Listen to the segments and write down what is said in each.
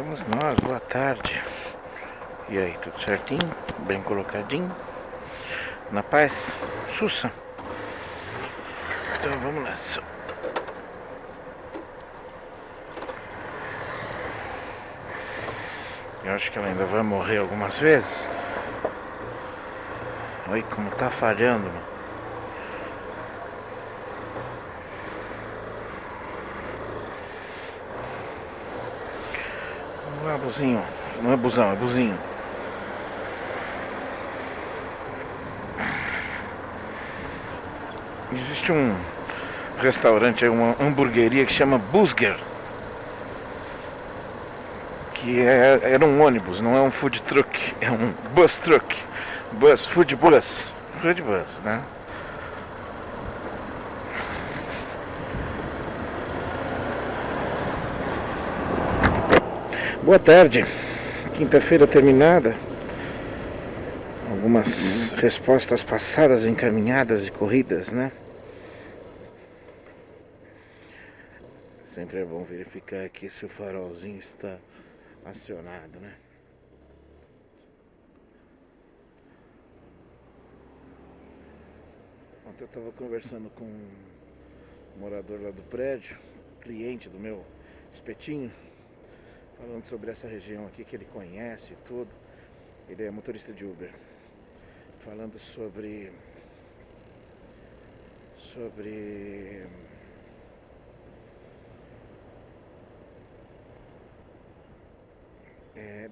Vamos nós, boa tarde. E aí, tudo certinho? Bem colocadinho? Na paz? Sussa? Então vamos nessa. Eu acho que ela ainda vai morrer algumas vezes. Olha como tá falhando, mano. Não é buzinho, não é busão, é buzinho. Existe um restaurante, uma hamburgueria que chama Busger, que era um ônibus, não é um food truck, é um bus truck, food bus, né? Boa tarde, quinta-feira terminada, algumas respostas passadas encaminhadas e corridas, né? Sempre é bom verificar aqui se o farolzinho está acionado, né? Ontem eu estava conversando com um morador lá do prédio, cliente do meu espetinho, falando sobre essa região aqui que ele conhece tudo. Ele é motorista de Uber. Falando sobre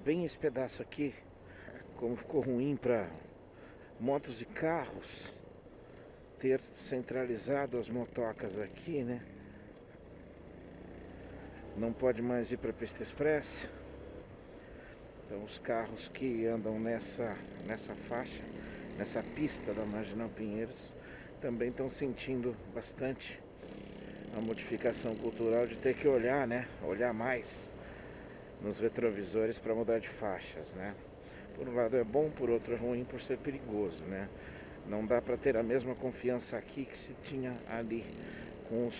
bem esse pedaço aqui, como ficou ruim para motos e carros ter centralizado as motocas aqui, né? Não pode mais ir para a pista expressa. Então os carros que andam nessa faixa, nessa pista da Marginal Pinheiros, também estão sentindo bastante a modificação cultural de ter que olhar, né? Olhar mais nos retrovisores para mudar de faixas, né? Por um lado é bom, por outro é ruim por ser perigoso, né? Não dá para ter a mesma confiança aqui que se tinha ali com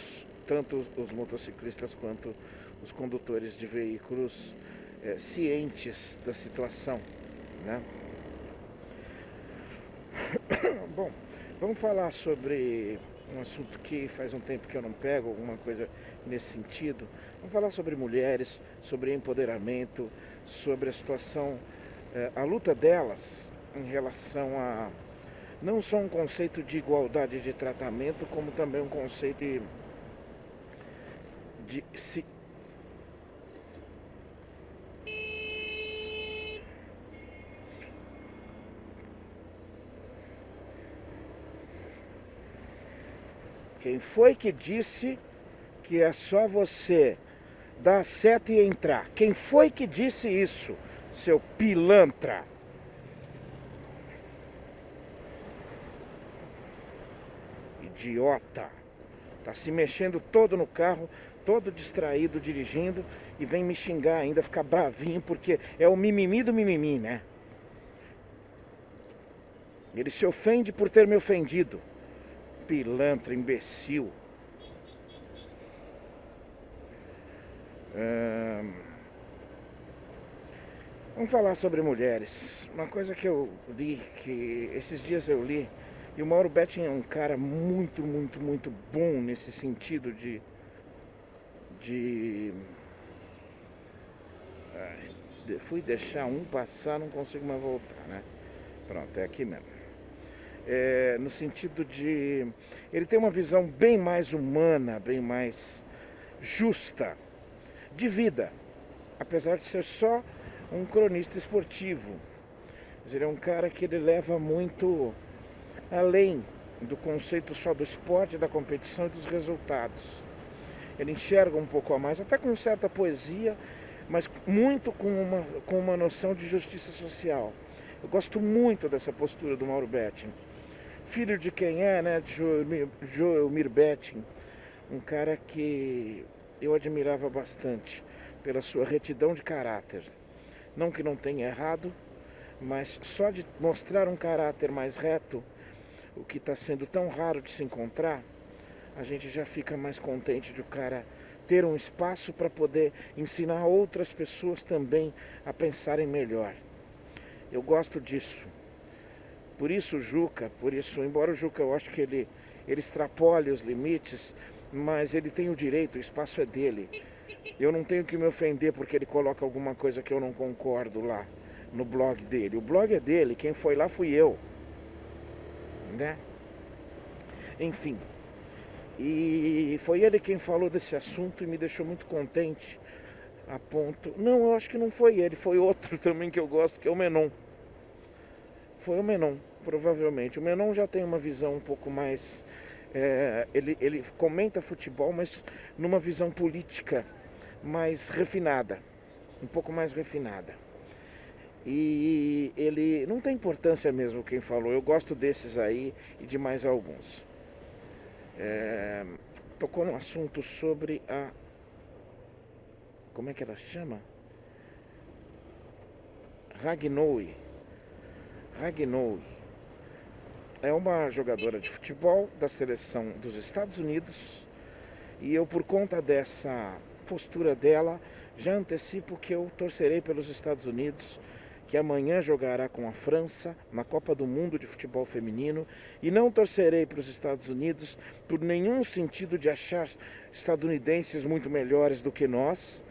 tanto os motociclistas quanto os condutores de veículos cientes da situação, né? Bom, vamos falar sobre um assunto que faz um tempo que eu não pego, alguma coisa nesse sentido. Vamos falar sobre mulheres, sobre empoderamento, sobre a situação, a luta delas em relação a não só um conceito de igualdade de tratamento, como também um conceito de se Quem foi que disse que é só você dar a seta e entrar? Quem foi que disse isso, seu pilantra? Idiota. Tá se mexendo todo no carro, todo distraído, dirigindo, e vem me xingar ainda, ficar bravinho, porque é o mimimi do mimimi, né? Ele se ofende por ter me ofendido. Pilantra, imbecil. Vamos falar sobre mulheres. Uma coisa que eu li, que esses dias eu li, e o Mauro Betting é um cara muito, muito, muito bom nesse sentido de fui deixar um passar, não consigo mais voltar, né? Pronto, é aqui mesmo. No sentido de... Ele tem uma visão bem mais humana, bem mais justa de vida, apesar de ser só um cronista esportivo. Mas ele é um cara que ele leva muito além do conceito só do esporte, da competição e dos resultados. Ele enxerga um pouco a mais, até com certa poesia, mas muito com uma noção de justiça social. Eu gosto muito dessa postura do Mauro Betting. Filho de quem é, né? Joelmir Betting. Um cara que eu admirava bastante pela sua retidão de caráter. Não que não tenha errado, mas só de mostrar um caráter mais reto, o que está sendo tão raro de se encontrar, a gente já fica mais contente de o cara ter um espaço para poder ensinar outras pessoas também a pensarem melhor. Eu gosto disso. Por isso o Juca, embora o Juca eu acho que ele extrapole os limites, mas ele tem o direito, o espaço é dele. Eu não tenho que me ofender porque ele coloca alguma coisa que eu não concordo lá no blog dele. O blog é dele, quem foi lá fui eu, né? Enfim, e foi ele quem falou desse assunto e me deixou muito contente a ponto... Não, eu acho que não foi ele, foi outro também que eu gosto, que é o Menon. Foi o Menon, provavelmente. O Menon já tem uma visão um pouco mais... ele comenta futebol, mas numa visão política mais refinada, um pouco mais refinada. E ele não tem importância mesmo quem falou, eu gosto desses aí e de mais alguns. Tocou num assunto sobre a... Como é que ela chama? Ragnow. É uma jogadora de futebol da seleção dos Estados Unidos e eu, por conta dessa postura dela, já antecipo que eu torcerei pelos Estados Unidos, que amanhã jogará com a França na Copa do Mundo de Futebol Feminino, e não torcerei para os Estados Unidos por nenhum sentido de achar estadunidenses muito melhores do que nós,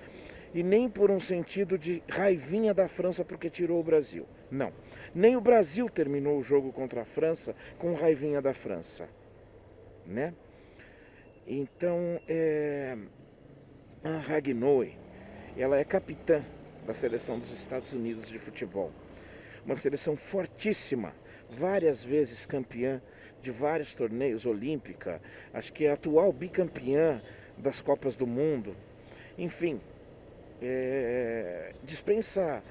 e nem por um sentido de raivinha da França porque tirou o Brasil. Não. Nem o Brasil terminou o jogo contra a França com raivinha da França, né? Então, a Ragnow, ela é capitã da seleção dos Estados Unidos de futebol. Uma seleção fortíssima, várias vezes campeã de vários torneios, olímpica, acho que é a atual bicampeã das Copas do Mundo. Enfim, dispensa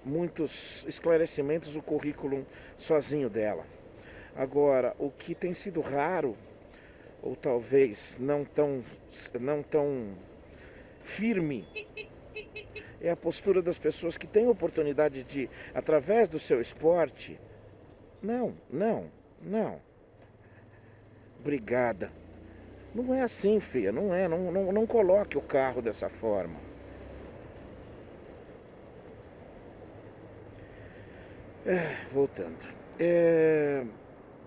muitos esclarecimentos o currículo sozinho dela. Agora, o que tem sido raro, ou talvez não tão firme, é a postura das pessoas que têm oportunidade de, através do seu esporte... Não. Obrigada. Não é assim, filha, não é. Não coloque o carro dessa forma. Voltando.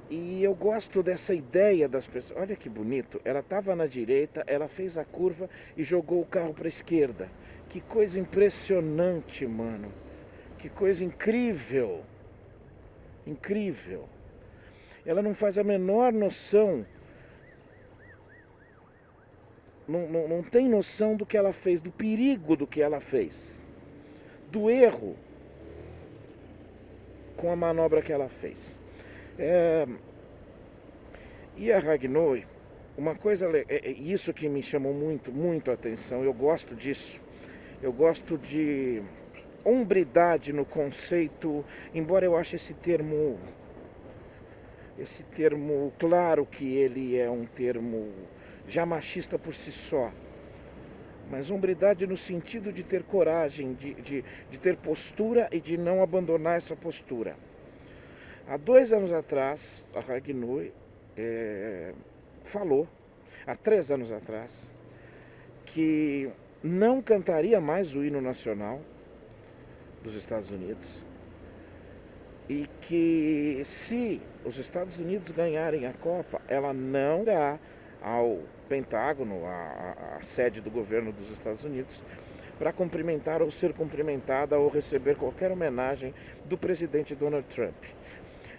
E eu gosto dessa ideia das pessoas. Olha que bonito. Ela estava na direita, ela fez a curva e jogou o carro para a esquerda. Que coisa impressionante, mano. Que coisa incrível. Incrível. Ela não faz a menor noção. Não tem noção do que ela fez, do perigo do que ela fez. Do erro com a manobra que ela fez. E a Ragnow, uma coisa, isso que me chamou muito a atenção, eu gosto disso. Eu gosto de hombridade no conceito, embora eu ache esse termo claro que ele é um termo já machista por si só. Mas hombridade no sentido de ter coragem, de ter postura e de não abandonar essa postura. Há 2 anos atrás, a Ragnow falou, há 3 anos atrás, que não cantaria mais o hino nacional dos Estados Unidos e que se os Estados Unidos ganharem a Copa, ela não irá ao Pentágono, a sede do governo dos Estados Unidos, para cumprimentar ou ser cumprimentada ou receber qualquer homenagem do presidente Donald Trump.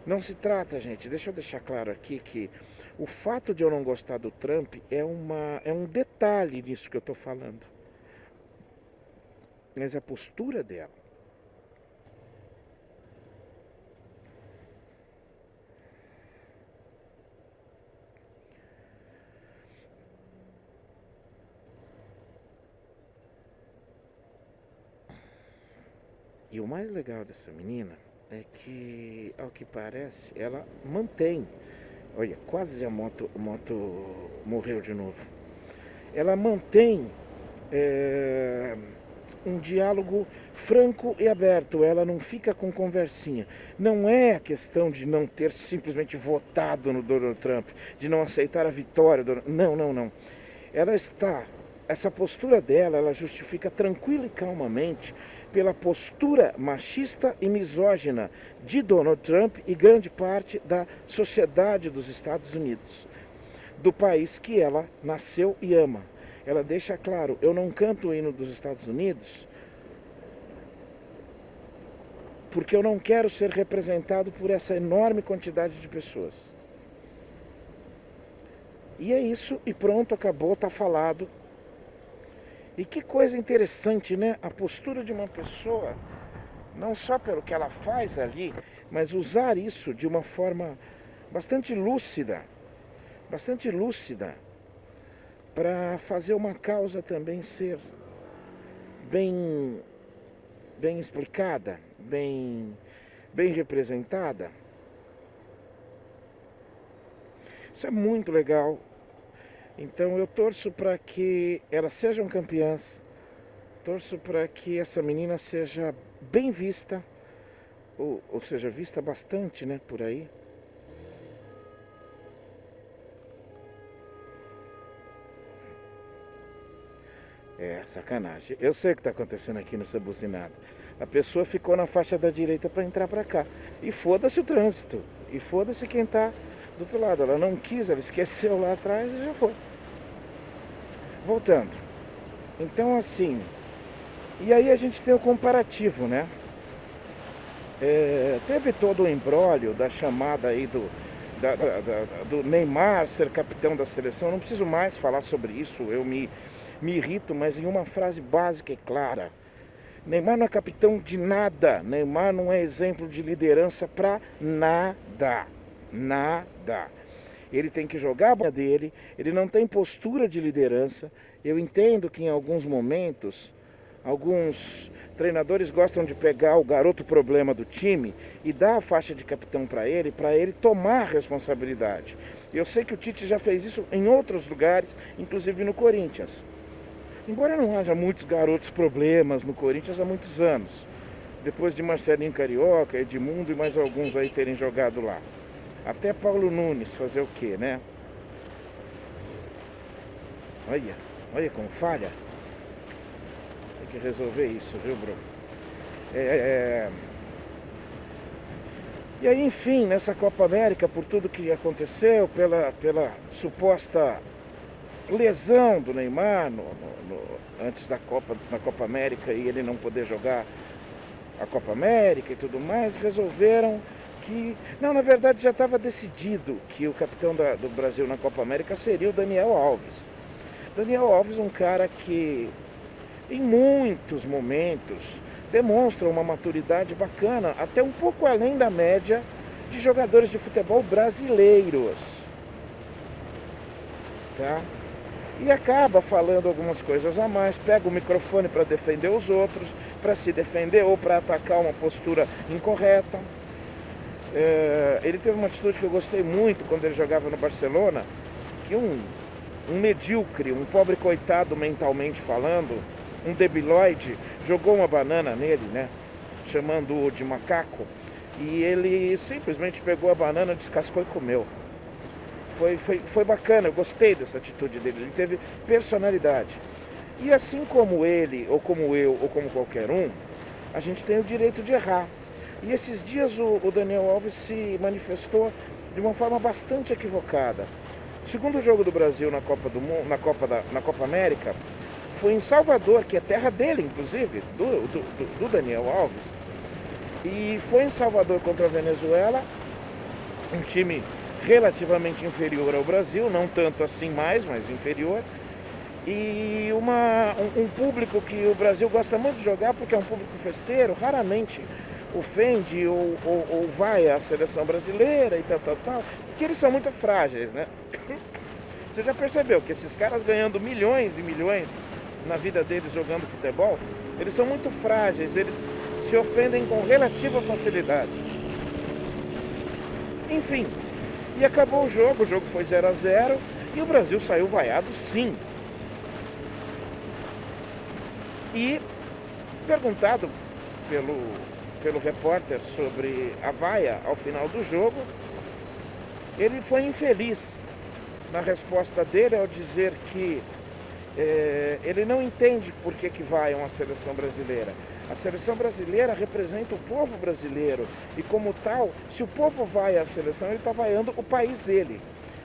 Não se trata, gente, deixa eu deixar claro aqui que o fato de eu não gostar do Trump é um detalhe nisso que eu estou falando. Mas a postura dela. E o mais legal dessa menina é que, ao que parece, ela mantém... Olha, quase a moto morreu de novo. Ela mantém um diálogo franco e aberto, ela não fica com conversinha. Não é a questão de não ter simplesmente votado no Donald Trump, de não aceitar a vitória do... Não. Essa postura dela, ela justifica tranquila e calmamente pela postura machista e misógina de Donald Trump e grande parte da sociedade dos Estados Unidos, do país que ela nasceu e ama. Ela deixa claro, eu não canto o hino dos Estados Unidos porque eu não quero ser representado por essa enorme quantidade de pessoas. E é isso, e pronto, acabou, tá falado. E que coisa interessante, né? A postura de uma pessoa, não só pelo que ela faz ali, mas usar isso de uma forma bastante lúcida, para fazer uma causa também ser bem explicada, bem representada. Isso é muito legal. Então eu torço para que elas sejam campeãs, torço para que essa menina seja bem vista, ou seja, vista bastante, né, por aí. É, sacanagem. Eu sei o que está acontecendo aqui nessa buzinada. A pessoa ficou na faixa da direita para entrar para cá. E foda-se o trânsito. E foda-se quem está do outro lado. Ela não quis, ela esqueceu lá atrás e já foi. Voltando. Então, assim... E aí a gente tem o comparativo, né? Teve todo o imbróglio da chamada aí do Neymar ser capitão da seleção. Eu não preciso mais falar sobre isso. Eu me irrito, mas em uma frase básica e clara. Neymar não é capitão de nada. Neymar não é exemplo de liderança para nada. Nada. Ele tem que jogar a bola dele, ele não tem postura de liderança. Eu entendo que em alguns momentos, alguns treinadores gostam de pegar o garoto problema do time e dar a faixa de capitão para ele tomar a responsabilidade. Eu sei que o Tite já fez isso em outros lugares, inclusive no Corinthians. Embora não haja muitos garotos problemas no Corinthians há muitos anos, depois de Marcelinho Carioca, Edmundo e mais alguns aí terem jogado lá. Até Paulo Nunes fazer o quê, né? Olha como falha. Tem que resolver isso, viu, Bruno? E aí, enfim, nessa Copa América, por tudo que aconteceu, pela suposta lesão do Neymar antes da na Copa América e ele não poder jogar a Copa América e tudo mais, resolveram que... Não, na verdade já estava decidido que o capitão do Brasil na Copa América seria o Daniel Alves. Daniel Alves, um cara que em muitos momentos demonstra uma maturidade bacana, até um pouco além da média de jogadores de futebol brasileiros. Tá? E acaba falando algumas coisas a mais, pega o microfone para defender os outros, para se defender ou para atacar uma postura incorreta. Ele teve uma atitude que eu gostei muito quando ele jogava no Barcelona, que um medíocre, um pobre coitado mentalmente falando, um debilóide, jogou uma banana nele, né, chamando-o de macaco, e ele simplesmente pegou a banana, descascou e comeu. Foi bacana, eu gostei dessa atitude dele, ele teve personalidade. E assim como ele, ou como eu, ou como qualquer um, a gente tem o direito de errar. E esses dias o Daniel Alves se manifestou de uma forma bastante equivocada. O segundo jogo do Brasil na Copa do Mundo, na Copa América, foi em Salvador, que é terra dele, inclusive, do Daniel Alves. E foi em Salvador contra a Venezuela, um time relativamente inferior ao Brasil, não tanto assim mais, mas inferior. E um público que o Brasil gosta muito de jogar, porque é um público festeiro, raramente ofende ou vai à seleção brasileira e tal, porque eles são muito frágeis, né? Você já percebeu que esses caras ganhando milhões e milhões na vida deles jogando futebol, eles são muito frágeis, eles se ofendem com relativa facilidade. Enfim, e acabou o jogo foi 0-0 e o Brasil saiu vaiado sim. E Perguntado pelo repórter sobre a vaia ao final do jogo, ele foi infeliz na resposta dele ao dizer que ele não entende por que vaiam a seleção brasileira. A seleção brasileira representa o povo brasileiro e, como tal, se o povo vai à seleção, ele está vaiando o país dele.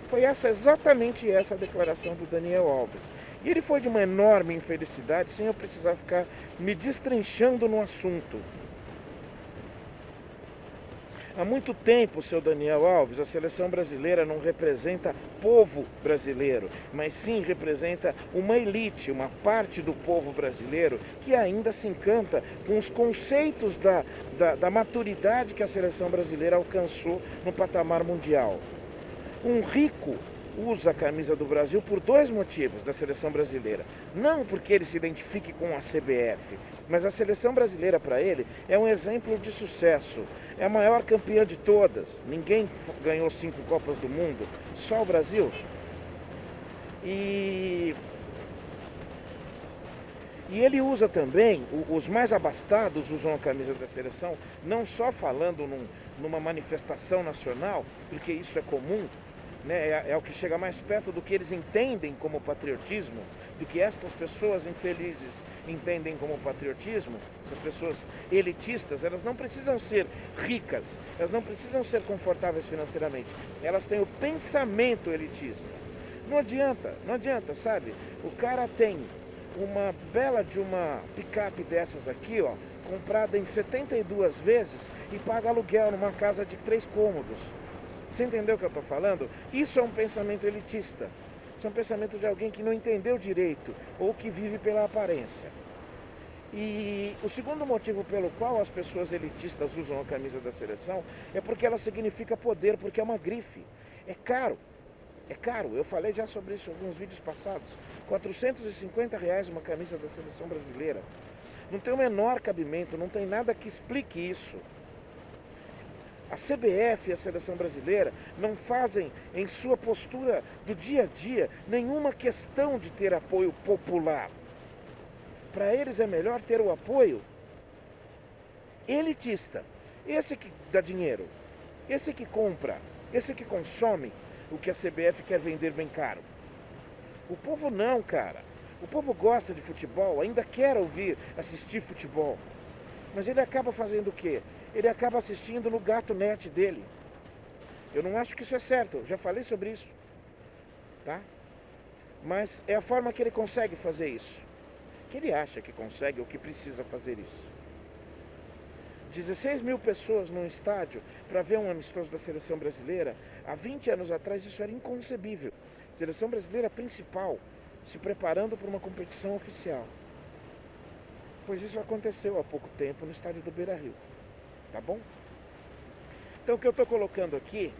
Foi exatamente essa a declaração do Daniel Alves. E ele foi de uma enorme infelicidade, sem eu precisar ficar me destrinchando no assunto. Há muito tempo, seu Daniel Alves, a seleção brasileira não representa povo brasileiro, mas sim representa uma elite, uma parte do povo brasileiro que ainda se encanta com os conceitos da maturidade que a seleção brasileira alcançou no patamar mundial. Um rico usa a camisa do Brasil por dois motivos da seleção brasileira. Não porque ele se identifique com a CBF, mas a seleção brasileira para ele é um exemplo de sucesso. É a maior campeã de todas. Ninguém ganhou 5 Copas do Mundo, só o Brasil. E ele usa também, os mais abastados usam a camisa da seleção, não só falando numa manifestação nacional, porque isso é comum, né? É o que chega mais perto do que eles entendem como patriotismo, do que estas pessoas infelizes entendem como patriotismo. Essas pessoas elitistas, elas não precisam ser ricas, elas não precisam ser confortáveis financeiramente, elas têm o pensamento elitista. Não adianta, sabe? O cara tem uma bela de uma picape dessas aqui, ó, comprada em 72 vezes e paga aluguel numa casa de 3 cômodos. Você entendeu o que eu estou falando? Isso é um pensamento elitista. Isso é um pensamento de alguém que não entendeu direito ou que vive pela aparência. E o segundo motivo pelo qual as pessoas elitistas usam a camisa da seleção é porque ela significa poder, porque é uma grife. É caro. É caro. Eu falei já sobre isso em alguns vídeos passados. R$450 uma camisa da seleção brasileira. Não tem o menor cabimento, não tem nada que explique isso. A CBF e a seleção brasileira não fazem, em sua postura do dia a dia, nenhuma questão de ter apoio popular. Para eles é melhor ter o apoio elitista. Esse que dá dinheiro, esse que compra, esse que consome o que a CBF quer vender bem caro. O povo não, cara. O povo gosta de futebol, ainda quer assistir futebol. Mas ele acaba fazendo o quê? Ele acaba assistindo no GatoNet dele. Eu não acho que isso é certo, já falei sobre isso, tá? Mas é a forma que ele consegue fazer isso. Que ele acha que consegue ou que precisa fazer isso. 16 mil pessoas num estádio para ver um amistoso da seleção brasileira. Há 20 anos atrás isso era inconcebível. Seleção brasileira principal se preparando para uma competição oficial. Pois isso aconteceu há pouco tempo no estádio do Beira-Rio. Tá bom? Então o que eu estou colocando aqui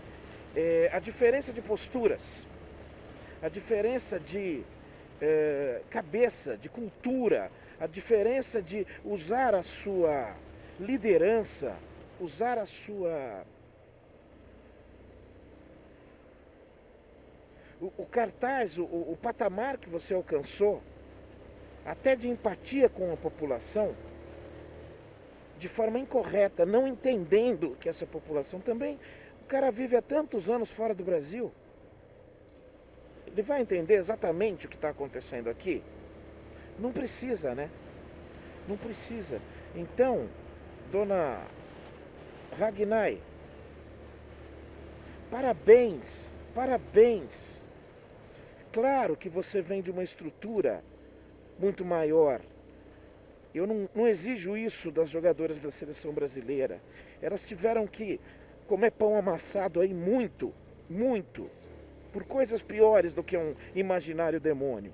é a diferença de posturas, a diferença de cabeça, de cultura, a diferença de usar a sua liderança, usar a sua... O cartaz, o patamar que você alcançou, até de empatia com a população, de forma incorreta, não entendendo que essa população também... O cara vive há tantos anos fora do Brasil. Ele vai entender exatamente o que está acontecendo aqui? Não precisa, né? Não precisa. Então, dona Ragnai, parabéns, parabéns. Claro que você vem de uma estrutura muito maior. Eu não exijo isso das jogadoras da seleção brasileira. Elas tiveram que comer pão amassado aí muito, muito, por coisas piores do que um imaginário demônio,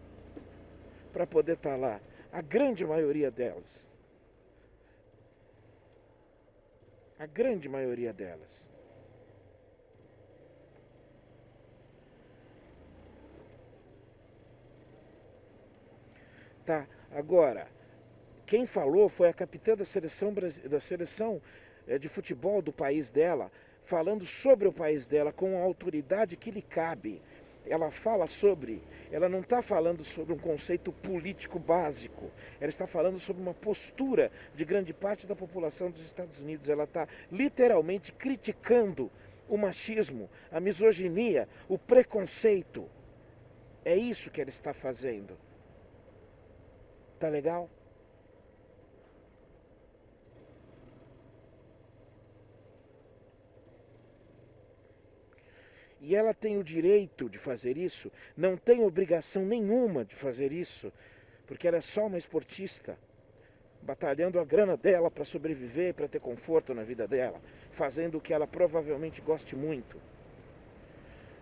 para poder estar lá. A grande maioria delas. A grande maioria delas. Tá, agora, quem falou foi a capitã da seleção de futebol do país dela, falando sobre o país dela com a autoridade que lhe cabe. ela não está falando sobre um conceito político básico, ela está falando sobre uma postura de grande parte da população dos Estados Unidos. Ela está literalmente criticando o machismo, a misoginia, o preconceito. É isso que ela está fazendo. Tá legal? E ela tem o direito de fazer isso, não tem obrigação nenhuma de fazer isso, porque ela é só uma esportista, batalhando a grana dela para sobreviver, para ter conforto na vida dela, fazendo o que ela provavelmente goste muito.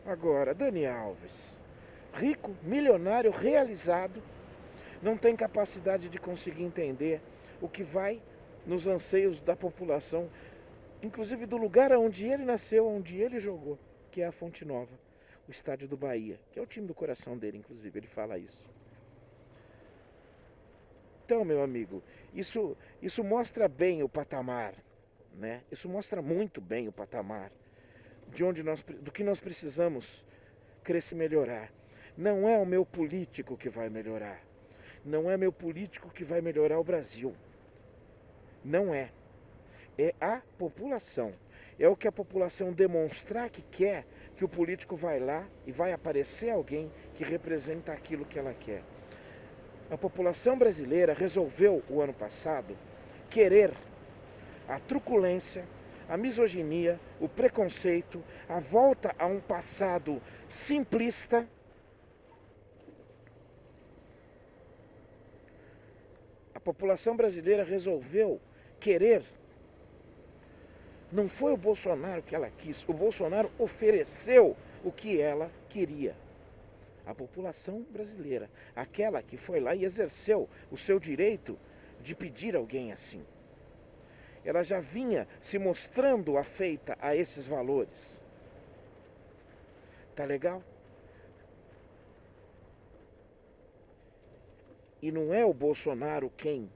Agora, Dani Alves, rico, milionário, realizado, não tem capacidade de conseguir entender o que vai nos anseios da população, inclusive do lugar onde ele nasceu, onde ele jogou, que é a Fonte Nova, o estádio do Bahia, que é o time do coração dele, inclusive, ele fala isso. Então, meu amigo, isso mostra bem o patamar, né? Isso mostra muito bem o patamar do que nós precisamos crescer e melhorar. Não é o meu político que vai melhorar. Não é meu político que vai melhorar o Brasil. Não é. É a população. É o que a população demonstrar que quer, que o político vai lá e vai aparecer alguém que representa aquilo que ela quer. A população brasileira resolveu, o ano passado, querer a truculência, a misoginia, o preconceito, a volta a um passado simplista. A população brasileira resolveu querer. Não foi o Bolsonaro que ela quis, o Bolsonaro ofereceu o que ela queria. A população brasileira, aquela que foi lá e exerceu o seu direito de pedir alguém assim. Ela já vinha se mostrando afeita a esses valores. Tá legal? E não é o Bolsonaro quem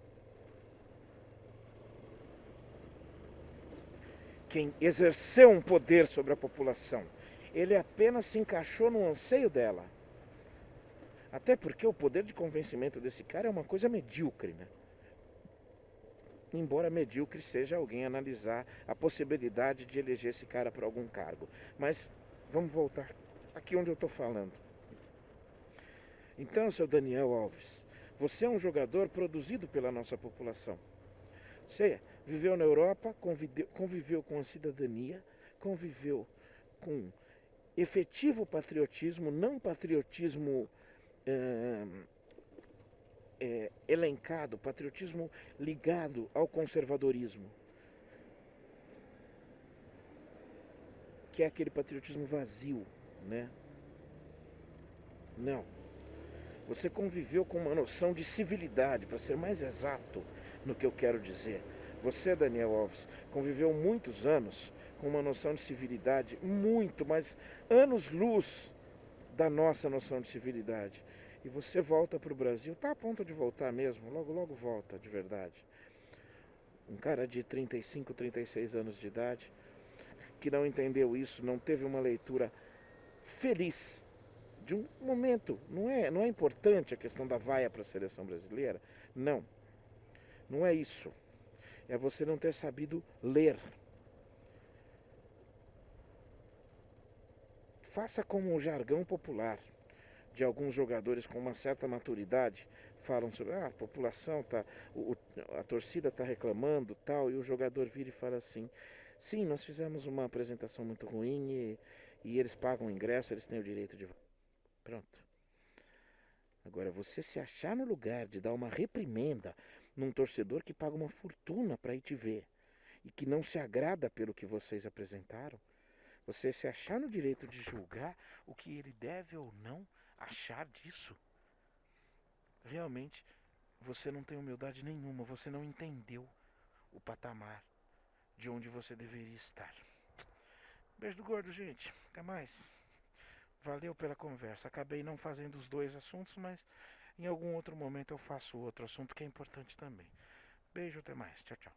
exerceu um poder sobre a população. Ele apenas se encaixou no anseio dela. Até porque o poder de convencimento desse cara é uma coisa medíocre, né? Embora medíocre seja alguém analisar a possibilidade de eleger esse cara para algum cargo. Mas vamos voltar aqui onde eu estou falando. Então, seu Daniel Alves, você é um jogador produzido pela nossa população. Você viveu na Europa, conviveu com a cidadania, conviveu com efetivo patriotismo, não patriotismo elencado, patriotismo ligado ao conservadorismo, que é aquele patriotismo vazio, né? Não. Você conviveu com uma noção de civilidade, para ser mais exato no que eu quero dizer. Você, Daniel Alves, conviveu muitos anos com uma noção de civilidade, muito, mas anos-luz da nossa noção de civilidade. E você volta para o Brasil, está a ponto de voltar mesmo, logo, logo volta, de verdade. Um cara de 35, 36 anos de idade, que não entendeu isso, não teve uma leitura feliz de um momento. Não é importante a questão da vaia para a seleção brasileira? Não. Não é isso. É você não ter sabido ler. Faça como o jargão popular de alguns jogadores com uma certa maturidade falam sobre a população tá, a torcida está reclamando tal, e o jogador vira e fala assim: sim, nós fizemos uma apresentação muito ruim e eles pagam o ingresso, eles têm o direito de. Pronto. Agora, você se achar no lugar de dar uma reprimenda num torcedor que paga uma fortuna para ir te ver e que não se agrada pelo que vocês apresentaram, você se achar no direito de julgar o que ele deve ou não achar disso, realmente você não tem humildade nenhuma, você não entendeu o patamar de onde você deveria estar. Beijo do gordo, gente. Até mais. Valeu pela conversa. Acabei não fazendo os dois assuntos, mas em algum outro momento eu faço outro assunto que é importante também. Beijo, até mais. Tchau, tchau.